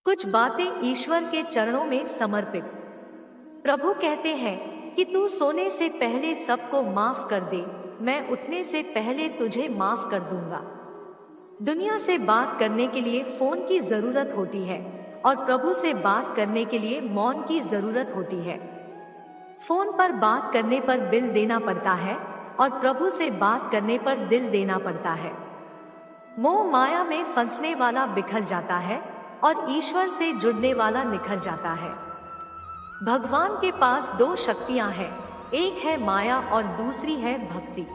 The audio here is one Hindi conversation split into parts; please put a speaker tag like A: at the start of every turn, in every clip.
A: कुछ बातें ईश्वर के चरणों में समर्पित। प्रभु कहते हैं कि तू सोने से पहले सबको माफ कर दे, मैं उठने से पहले तुझे माफ कर दूंगा। दुनिया से बात करने के लिए फोन की जरूरत होती है और प्रभु से बात करने के लिए मौन की जरूरत होती है। फोन पर बात करने पर बिल देना पड़ता है और प्रभु से बात करने पर दिल देना पड़ता है। मोह माया में फंसने वाला बिखर जाता है और ईश्वर से जुड़ने वाला निखर जाता है। भगवान के पास दो शक्तियां हैं, एक है माया और दूसरी है भक्ति।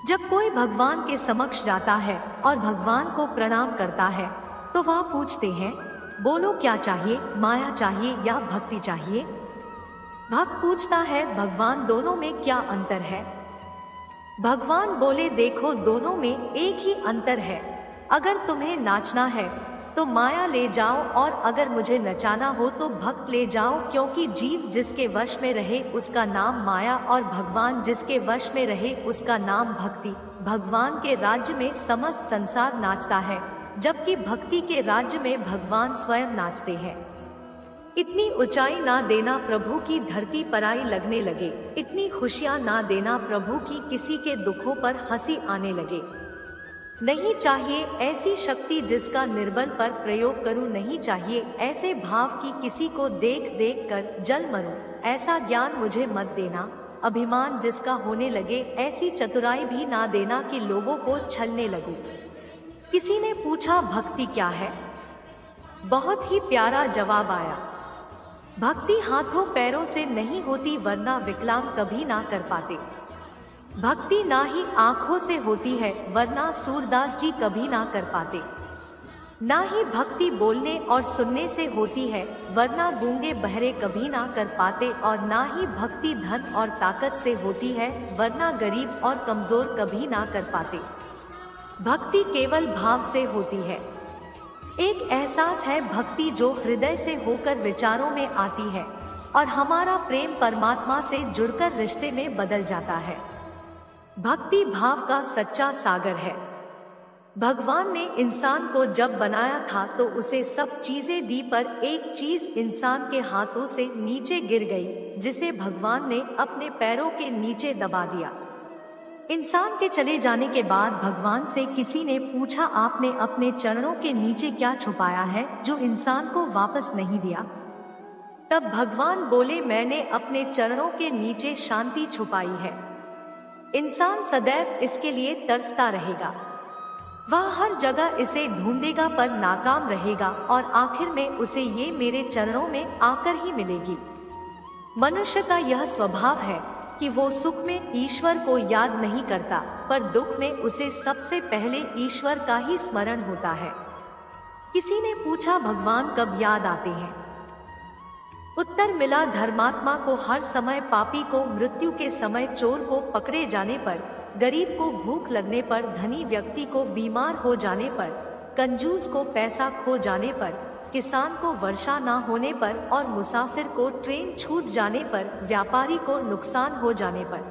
A: जब कोई भगवान के समक्ष जाता है और भगवान को प्रणाम करता है तो वह पूछते हैं, बोलो क्या चाहिए, माया चाहिए या भक्ति चाहिए? भक्त पूछता है, भगवान दोनों में क्या अंतर है? भगवान बोले, देखो दोनों में एक ही अंतर है। अगर तुम्हें नाचना है तो माया ले जाओ और अगर मुझे नचाना हो तो भक्त ले जाओ, क्योंकि जीव जिसके वश में रहे उसका नाम माया और भगवान जिसके वश में रहे उसका नाम भक्ति। भगवान के राज्य में समस्त संसार नाचता है, जबकि भक्ति के राज्य में भगवान स्वयं नाचते हैं। इतनी ऊंचाई ना देना प्रभु की धरती पराई लगने लगे, इतनी खुशियां ना देना प्रभु की किसी के दुखों पर हंसी आने लगे। नहीं चाहिए ऐसी शक्ति जिसका निर्बल पर प्रयोग करूं, नहीं चाहिए ऐसे भाव की किसी को देख देख कर जल मरूं। ऐसा ज्ञान मुझे मत देना, अभिमान जिसका होने लगे, ऐसी चतुराई भी ना देना कि लोगों को छलने लगूं। किसी ने पूछा, भक्ति क्या है? बहुत ही प्यारा जवाब आया, भक्ति हाथों पैरों से नहीं होती, वरना विकलांग कभी ना कर पाते। भक्ति ना ही आंखों से होती है, वरना सूरदास जी कभी ना कर पाते। ना ही भक्ति बोलने और सुनने से होती है, वरना गूंगे बहरे कभी ना कर पाते। और ना ही भक्ति धन और ताकत से होती है, वरना गरीब और कमजोर कभी ना कर पाते। भक्ति केवल भाव से होती है। एक एहसास है भक्ति जो हृदय से होकर विचारों में आती है और हमारा प्रेम परमात्मा से जुड़कर रिश्ते में बदल जाता है। भक्ति भाव का सच्चा सागर है। भगवान ने इंसान को जब बनाया था तो उसे सब चीजें दी, पर एक चीज इंसान के हाथों से नीचे गिर गई, जिसे भगवान ने अपने पैरों के नीचे दबा दिया। इंसान के चले जाने के बाद भगवान से किसी ने पूछा, आपने अपने चरणों के नीचे क्या छुपाया है जो इंसान को वापस नहीं दिया? तब भगवान बोले, मैंने अपने चरणों के नीचे शांति छुपाई है। इंसान सदैव इसके लिए तरसता रहेगा, वह हर जगह इसे ढूंढेगा पर नाकाम रहेगा और आखिर में उसे ये मेरे चरणों में आकर ही मिलेगी। मनुष्य का यह स्वभाव है कि वो सुख में ईश्वर को याद नहीं करता, पर दुख में उसे सबसे पहले ईश्वर का ही स्मरण होता है। किसी ने पूछा, भगवान कब याद आते हैं? उत्तर मिला, धर्मात्मा को हर समय, पापी को मृत्यु के समय, चोर को पकड़े जाने पर, गरीब को भूख लगने पर, धनी व्यक्ति को बीमार हो जाने पर, कंजूस को पैसा खो जाने पर, किसान को वर्षा ना होने पर और मुसाफिर को ट्रेन छूट जाने पर, व्यापारी को नुकसान हो जाने पर,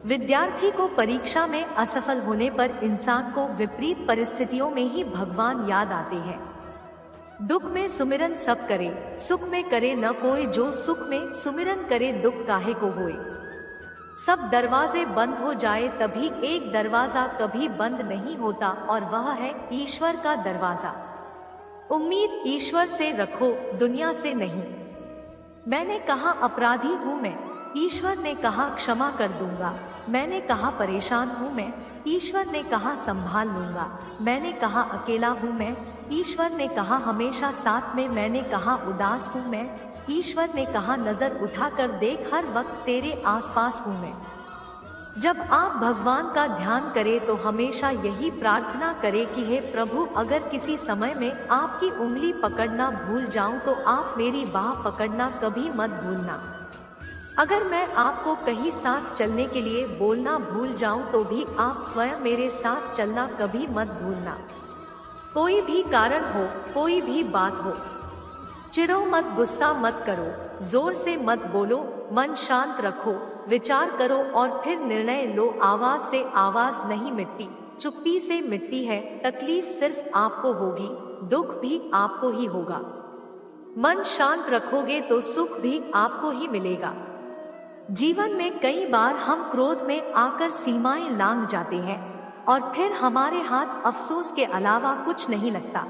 A: विद्यार्थी को परीक्षा में असफल होने पर, इंसान को विपरीत परिस्थितियों में ही भगवान याद आते हैं। दुख में सुमिरन सब करे, सुख में करे न कोई, जो सुख में सुमिरन करे दुख काहे को होए। सब दरवाजे बंद हो जाए तभी एक दरवाजा कभी बंद नहीं होता, और वह है ईश्वर का दरवाजा। उम्मीद ईश्वर से रखो, दुनिया से नहीं। मैंने कहा अपराधी हूँ मैं, ईश्वर ने कहा क्षमा कर दूंगा। मैंने कहा परेशान हूँ मैं, ईश्वर ने कहा संभाल लूंगा। मैंने कहा अकेला हूँ मैं, ईश्वर ने कहा हमेशा साथ में। मैंने कहा उदास हूँ मैं, ईश्वर ने कहा नजर उठाकर देख, हर वक्त तेरे आसपास हूँ मैं। जब आप भगवान का ध्यान करें तो हमेशा यही प्रार्थना करें कि हे प्रभु, अगर किसी समय में आपकी उंगली पकड़ना भूल जाऊं तो आप मेरी बाह पकड़ना कभी मत भूलना। अगर मैं आपको कहीं साथ चलने के लिए बोलना भूल जाऊं तो भी आप स्वयं मेरे साथ चलना कभी मत भूलना। कोई भी कारण हो, कोई भी बात हो, चिढ़ो मत, गुस्सा मत करो, जोर से मत बोलो, मन शांत रखो, विचार करो और फिर निर्णय लो। आवाज से आवाज नहीं मिटती, चुप्पी से मिटती है। तकलीफ सिर्फ आपको होगी, दुख भी आपको ही होगा। मन शांत रखोगे तो सुख भी आपको ही मिलेगा। जीवन में कई बार हम क्रोध में आकर सीमाएं लांघ जाते हैं और फिर हमारे हाथ अफसोस के अलावा कुछ नहीं लगता।